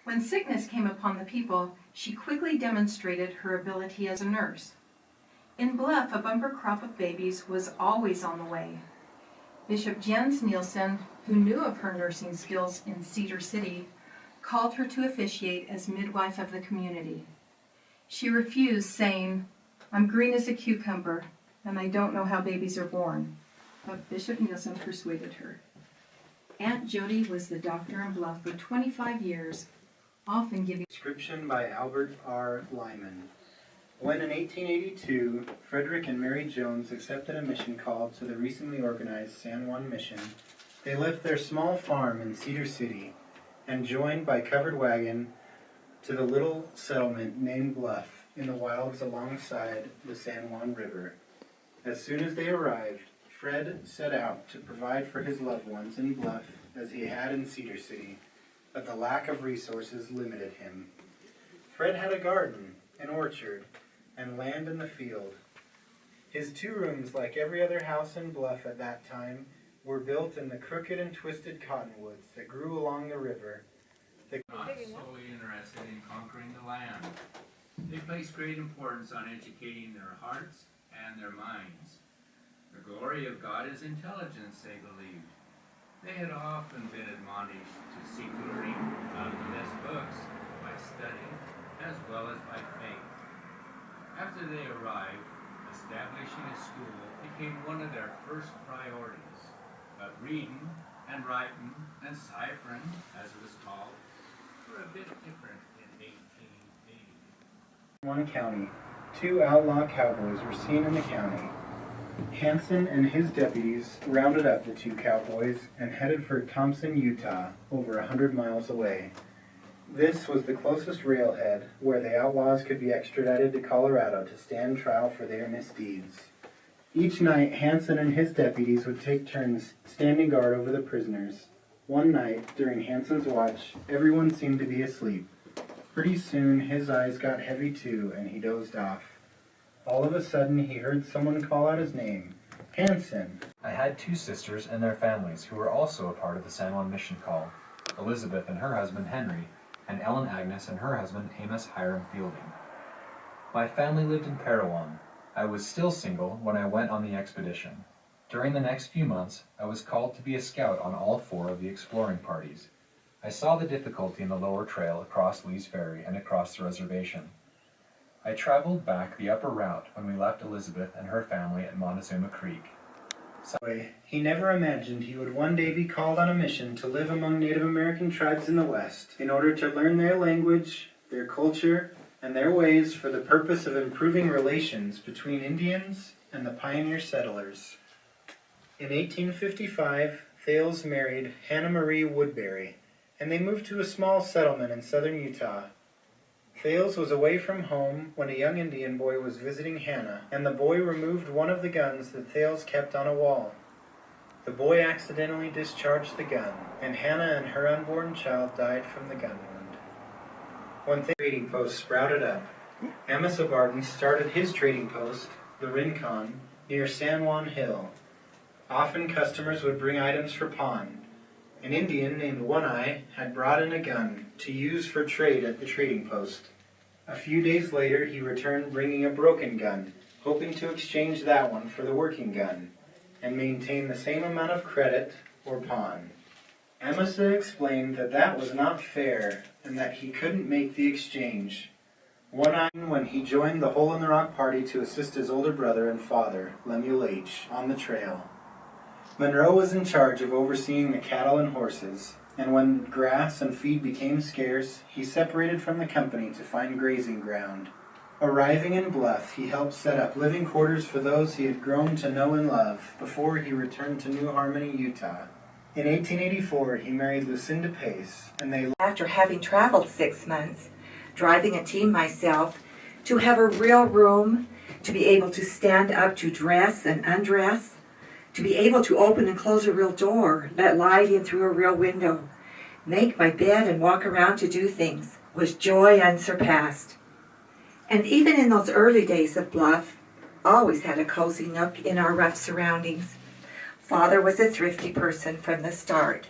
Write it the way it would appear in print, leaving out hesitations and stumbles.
When sickness came upon the people, she quickly demonstrated her ability as a nurse. In Bluff, a bumper crop of babies was always on the way. Bishop Jens Nielsen, who knew of her nursing skills in Cedar City, called her to officiate as midwife of the community. She refused, saying, "I'm green as a cucumber, and I don't know how babies are born." But Bishop Nielsen persuaded her. Aunt Jody was the doctor in Bluff for 25 years, often giving... Description by Albert R. Lyman. When in 1882, Frederick and Mary Jones accepted a mission call to the recently organized San Juan Mission, they left their small farm in Cedar City and joined by covered wagon to the little settlement named Bluff in the wilds alongside the San Juan River. As soon as they arrived, Fred set out to provide for his loved ones in Bluff as he had in Cedar City, but the lack of resources limited him. Fred had a garden, an orchard, and land in the field. His 2 rooms, like every other house in Bluff at that time, were built in the crooked and twisted cottonwoods that grew along the river. Not solely interested in conquering the land. They placed great importance on educating their hearts and their minds. The glory of God is intelligence, they believed. They had often been admonished to seek learning out of the best books by study as well as by faith. After they arrived, establishing a school became one of their first priorities, but reading and writing and ciphering, as it was called, were a bit different in 1880. One county, 2 outlaw cowboys were seen in the county. Hanson and his deputies rounded up the 2 cowboys and headed for Thompson, Utah, over 100 miles away. This was the closest railhead where the outlaws could be extradited to Colorado to stand trial for their misdeeds. Each night, Hanson and his deputies would take turns standing guard over the prisoners. One night, during Hanson's watch, everyone seemed to be asleep. Pretty soon, his eyes got heavy too, and he dozed off. All of a sudden, he heard someone call out his name. Hanson! I had 2 sisters and their families who were also a part of the San Juan Mission call, Elizabeth and her husband Henry, and Ellen Agnes and her husband Amos Hiram Fielding. My family lived in Parowan. I was still single when I went on the expedition. During the next few months, I was called to be a scout on all 4 of the exploring parties. I saw the difficulty in the lower trail across Lee's Ferry and across the reservation. I traveled back the upper route when we left Elizabeth and her family at Montezuma Creek. He never imagined he would one day be called on a mission to live among Native American tribes in the West in order to learn their language, their culture, and their ways for the purpose of improving relations between Indians and the pioneer settlers. In 1855, Thales married Hannah Marie Woodbury, and they moved to a small settlement in southern Utah. Thales was away from home when a young Indian boy was visiting Hannah, and the boy removed one of the guns that Thales kept on a wall. The boy accidentally discharged the gun, and Hannah and her unborn child died from the gun wound. When the trading post sprouted up, Amos of Arden started his trading post, the Rincon, near San Juan Hill. Often customers would bring items for pawn. An Indian named One-Eye had brought in a gun to use for trade at the trading post. A few days later, he returned bringing a broken gun, hoping to exchange that one for the working gun, and maintain the same amount of credit or pawn. Amasa explained that that was not fair, and that he couldn't make the exchange. One-Eye, when he joined the Hole in the Rock party to assist his older brother and father, Lemuel H., on the trail. Monroe was in charge of overseeing the cattle and horses, and when grass and feed became scarce, he separated from the company to find grazing ground. Arriving in Bluff, he helped set up living quarters for those he had grown to know and love before he returned to New Harmony, Utah. In 1884, he married Lucinda Pace, and they... After having traveled 6 months, driving a team myself, to have a real room, to be able to stand up to dress and undress, to be able to open and close a real door, let light in through a real window, make my bed and walk around to do things, was joy unsurpassed. And even in those early days of Bluff, always had a cozy nook in our rough surroundings. Father was a thrifty person from the start.